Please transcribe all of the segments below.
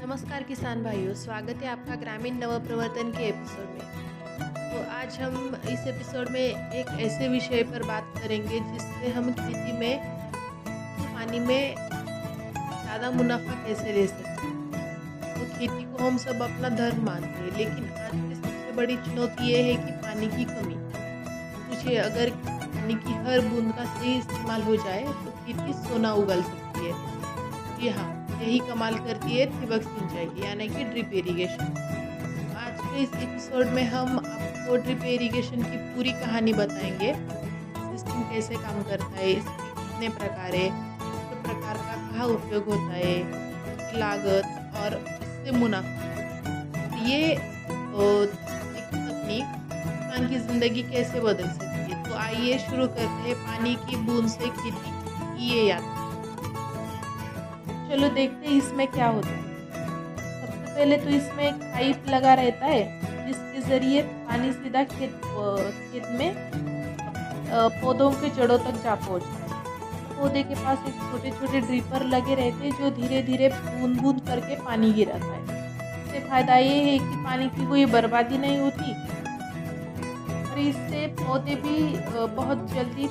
नमस्कार किसान भाइयों, स्वागत है आपका ग्रामीण नवप्रवर्तन के एपिसोड में। तो आज हम इस एपिसोड में एक ऐसे विषय पर बात करेंगे जिससे हम खेती में पानी में ज़्यादा मुनाफा कैसे ले सकते हैं। तो खेती को हम सब अपना धर्म मानते हैं, लेकिन आज की सबसे बड़ी चुनौती ये है कि पानी की कमी। पूछिए, अगर पानी की हर बूंद का सही इस्तेमाल हो जाए तो खेती सोना उगल सकती है। जी हाँ, यही कमाल करती है ठिबक सिंचाई यानी कि ड्रिप इरिगेशन। आज के इस एपिसोड में हम आपको ड्रिप इरिगेशन की पूरी कहानी बताएंगे। सिस्टम कैसे काम करता है, इसके कितने प्रकार है, किस प्रकार का कहाँ उपयोग होता है, इसकी लागत और इससे मुनाफा। ये एक तकनीक किसान की जिंदगी कैसे बदल सकती है। तो आइए शुरू करते हैं पानी की बूंद से खेती की ये यात्रा। चलो देखते हैं इसमें क्या होता है। सबसे पहले तो इसमें एक पाइप लगा रहता है जिसके जरिए पानी सीधा खेत में पौधों के जड़ों तक जा पहुंचता है। पौधे के पास एक छोटे छोटे ड्रिपर लगे रहते हैं जो धीरे धीरे बूंद बूंद करके पानी गिराता है। इससे फायदा ये है कि पानी की कोई बर्बादी नहीं होती और इससे पौधे भी बहुत जल्दी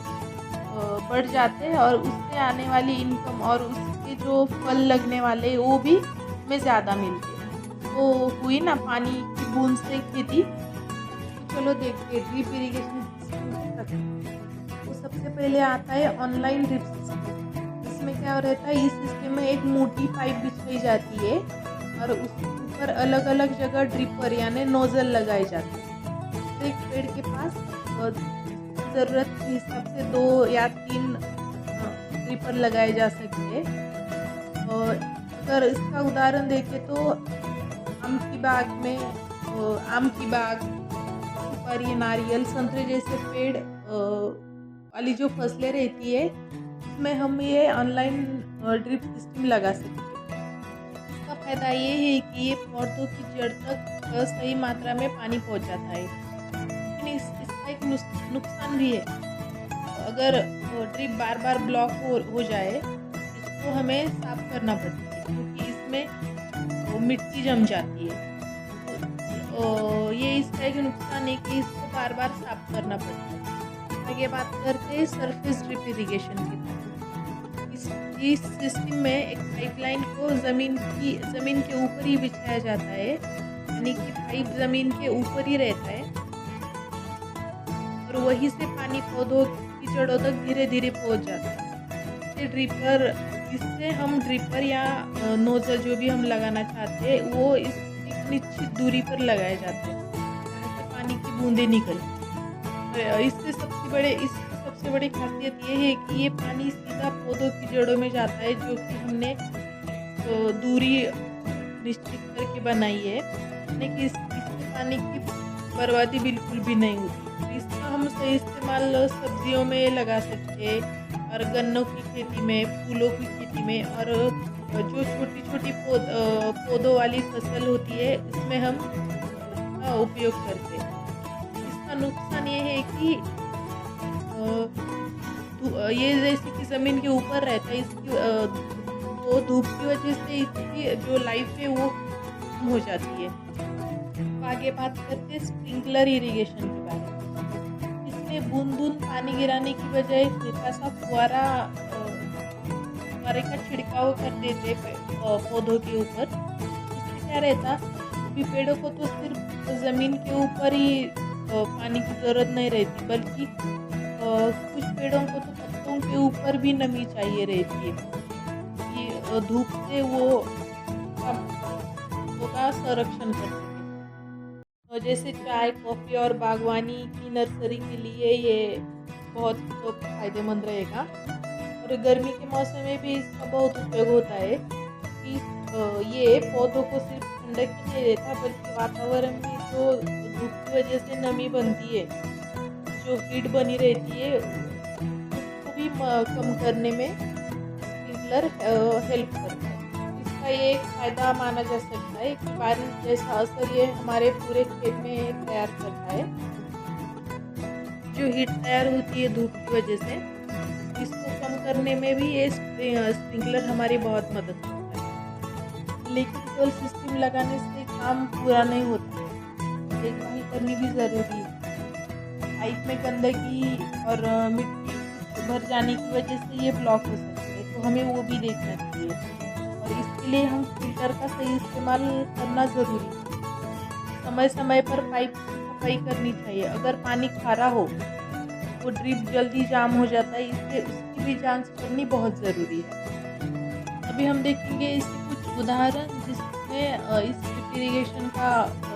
बढ़ जाते हैं और उससे आने वाली इनकम और उसके जो फल लगने वाले वो भी हमें ज़्यादा मिलते हैं। तो हुई ना पानी की बूंद से खेती। तो चलो देखते हैं ड्रिप इरिगेशन सिस्टम। तो सबसे पहले आता है ऑनलाइन ड्रिप सिस्टम। इसमें क्या रहता है, इस सिस्टम में एक मोटी पाइप बिछाई जाती है और उसके ऊपर अलग अलग जगह ड्रिपर यानी नोजल लगाए जाते हैं। तो एक पेड़ के पास ज़रूरत के हिसाब से 2 या 3 ड्रिपर लगाए जा सकते हैं। और अगर इसका उदाहरण देखें तो आम की बाग में आम की बाग, सुपारी, नारियल, संतरे जैसे पेड़ वाली जो फसलें रहती है उसमें हम ये ऑनलाइन ड्रिप सिस्टम लगा सकते हैं। इसका फायदा ये है कि ये पौधों की जड़ तक सही मात्रा में पानी पहुंच जाता है। इसका एक नुकसान भी है। अगर ड्रिप बार बार ब्लॉक हो जाए इसको हमें साफ करना पड़ता है क्योंकि इसमें मिट्टी जम जाती है। ये इसका एक नुकसान है कि इसको बार बार साफ करना पड़ता है। आगे बात करते हैं सरफेस ड्रिप इरिगेशन की। इस सिस्टम में एक पाइपलाइन को जमीन के ऊपर ही बिछाया जाता है, यानी कि पाइप जमीन के ऊपर ही रहता है और वहीं से पानी पौधों की जड़ों तक धीरे धीरे पहुंच जाता है। इससे हम ड्रिपर या नोजल जो भी हम लगाना चाहते हैं वो इस एक निश्चित दूरी पर लगाए जाते हैं जहाँ से पानी की बूंदें निकलें। इसकी सबसे बड़ी खासियत ये है कि ये पानी सीधा पौधों की जड़ों में जाता है, जो कि हमने दूरी निश्चित करके बनाई है, यानी कि इससे पानी की बर्बादी बिल्कुल भी नहीं होती। इसका हम सही इस्तेमाल सब्जियों में लगा सकते हैं और गन्नों की खेती में, फूलों की खेती में और जो छोटी छोटी पौधों वाली फसल होती है उसमें हम इसका उपयोग करते हैं। इसका नुकसान ये है कि ये जैसे कि ज़मीन के ऊपर रहता है, इसकी वो धूप की वजह से इसकी जो लाइफ है वो कम हो जाती है। आगे बात करते हैं स्प्रिंकलर इरिगेशन के बारे में। इसमें बूंद बूंद पानी गिराने की बजाय हल्का सा फुहारे का छिड़काव कर देते पौधों के ऊपर। इससे क्या रहता, अभी पेड़ों को तो सिर्फ ज़मीन के ऊपर ही पानी की ज़रूरत नहीं रहती, बल्कि कुछ पेड़ों को तो पत्तों के ऊपर भी नमी चाहिए रहती है कि धूप से वो का संरक्षण कर सके। जैसे चाय, कॉफ़ी और बागवानी की नर्सरी के लिए ये बहुत फायदेमंद रहेगा। और गर्मी के मौसम में भी इसका बहुत उपयोग होता है कि ये पौधों को सिर्फ ठंडक ही नहीं देता बल्कि वातावरण में जो धूप की वजह से नमी बनती है, जो हीट बनी रहती है, उसको भी कम करने में स्प्रिंकलर हेल्प करता है। इसका ये एक फ़ायदा माना जा सकता है कि बारिश जैसा असर ये हमारे पूरे खेत में तैयार करता है। जो हीट तैयार होती है धूप की वजह से, इसको कम करने में भी ये स्प्रिंकलर हमारी बहुत मदद करता है। लेकिन केवल सिस्टम लगाने से काम पूरा नहीं होता, देखभाल करनी भी ज़रूरी है। पाइप में गंदगी और मिट्टी भर जाने की वजह से ये ब्लॉक हो सकता है, तो हमें वो भी देखना चाहिए। और इसके लिए हम फिल्टर का सही इस्तेमाल करना ज़रूरी है। समय समय पर पाइप की सफाई करनी चाहिए। अगर पानी खारा हो तो ड्रिप जल्दी जाम हो जाता है, इसलिए उसकी भी जांच करनी बहुत ज़रूरी है। अभी हम देखेंगे इसके कुछ उदाहरण जिसमें इस ड्रिप इरिगेशन का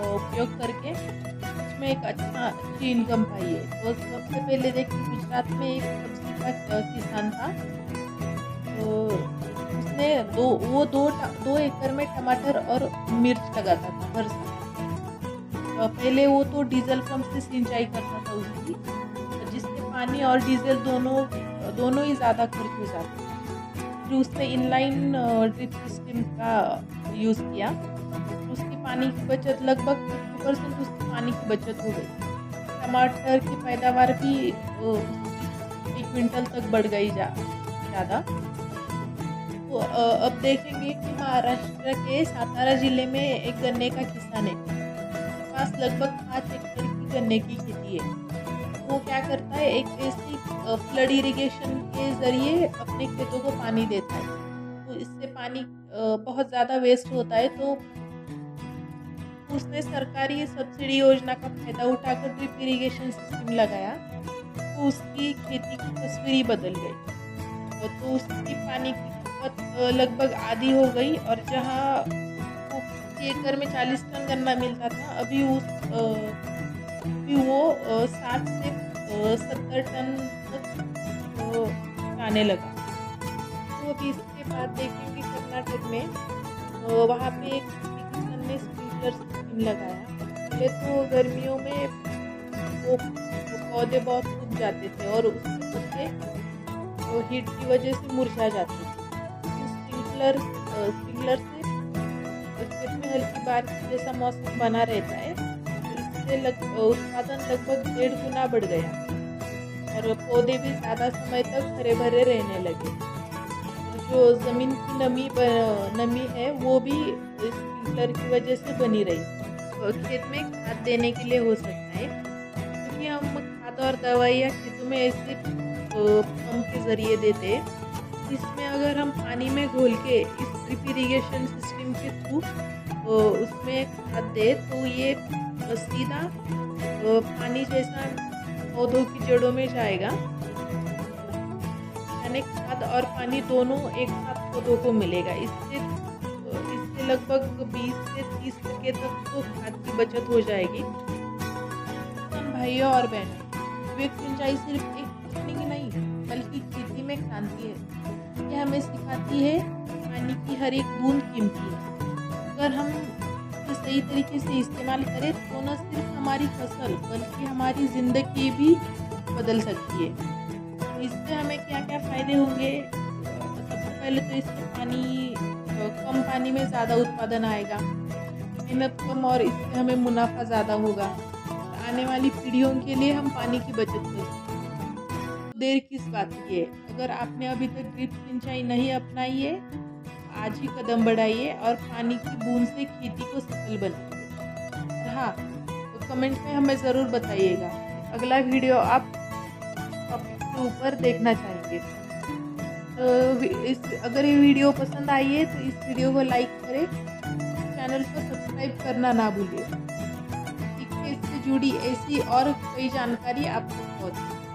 उपयोग करके उसमें एक अच्छी इनकम पाई है। तो सबसे पहले देखिए, गुजरात में एक सब्जी का किसान था। तो उसने दो एकड़ में टमाटर और मिर्च लगाता था हर साल। पहले वो तो डीजल पंप से सिंचाई करता था उसकी, जिससे पानी और डीजल दोनों ही ज़्यादा खर्च हो जाते थे। फिर उसने इनलाइन ड्रिप सिस्टम का यूज़ किया, उसकी पानी की बचत लगभग 50% उसकी पानी की बचत हो गई। टमाटर की पैदावार भी 1 क्विंटल तक बढ़ गई ज़्यादा। तो अब देखेंगे कि महाराष्ट्र के सातारा जिले में एक गन्ने का किसान है, पास लगभग 5 एकड़ की गन्ने की खेती है। वो क्या करता है, एक ऐसी फ्लड इरिगेशन के ज़रिए अपने खेतों को पानी देता है। तो इससे पानी बहुत ज़्यादा वेस्ट होता है, तो उसने सरकारी सब्सिडी योजना का फायदा उठाकर ड्रिप इरिगेशन सिस्टम लगाया। तो उसकी खेती की तस्वीर ही बदल गई। तो उसकी पानी की खपत लगभग आधी हो गई, और जहाँ एकड़ में 40 टन गन्ना मिलता था, अभी वो 60 से 70 टन तक आने लगा। तो अभी इसके बाद देखेंगे कर्नाटक में, वहाँ पे एक किसान ने स्प्रिंकलर सिस्टम लगाया। पहले तो गर्मियों में वो पौधे बहुत सूख जाते थे और उसके पत्ते हीट की वजह से मुरझा जाते थे। स्प्रिंकलर से खेत में हल्की बारिश जैसा मौसम बना रहता है, तो इससे उत्पादन लगभग 1.5 गुना बढ़ गया, और पौधे भी ज़्यादा समय तक हरे भरे रहने लगे। जो ज़मीन की नमी है वो भी स्प्रिंकलर की वजह से बनी रही। खेत में खाद देने के लिए हो सकता है, क्योंकि हम खाद और दवाइयाँ खेतों में ऐसे पंप के ज़रिए देते हैं। इसमें अगर हम पानी में घोल के इस ड्रिप इरिगेशन सिस्टम के थ्रू उसमें खाद दे, तो ये सीधा पानी जैसा पौधों की जड़ों में जाएगा, यानी खाद और पानी दोनों एक साथ पौधों को मिलेगा। इससे लगभग 20 से 30% तक तो खाद की बचत हो जाएगी। भाइयों और बहनों, ड्रिप सिंचाई सिर्फ एक तकनीक नहीं बल्कि खेती में क्रांति है। यह हमें सिखाती है पानी की हर एक बूंद कीमती है। अगर हम इसे सही तरीके से इस्तेमाल करें तो न सिर्फ हमारी फसल बल्कि हमारी ज़िंदगी भी बदल सकती है। इससे हमें क्या क्या फ़ायदे होंगे? सबसे पहले तो इससे कम पानी में ज़्यादा उत्पादन आएगा, मेहनत कम, और इससे हमें मुनाफा ज़्यादा होगा। आने वाली पीढ़ियों के लिए हम पानी की बचत कर सकते हैं। देर किस बात की है? अगर आपने अभी तक ड्रिप सिंचाई नहीं अपनाई है, आज ही कदम बढ़ाइए और पानी की बूंद से खेती को सफल बनाइए। हाँ, तो कमेंट में हमें ज़रूर बताइएगा अगला वीडियो आप टॉपिक के ऊपर देखना चाहेंगे। अगर ये वीडियो पसंद आई है तो इस वीडियो को लाइक करें, चैनल को सब्सक्राइब करना ना भूलिए। इससे जुड़ी ऐसी और कई जानकारी आपको पहुँचे।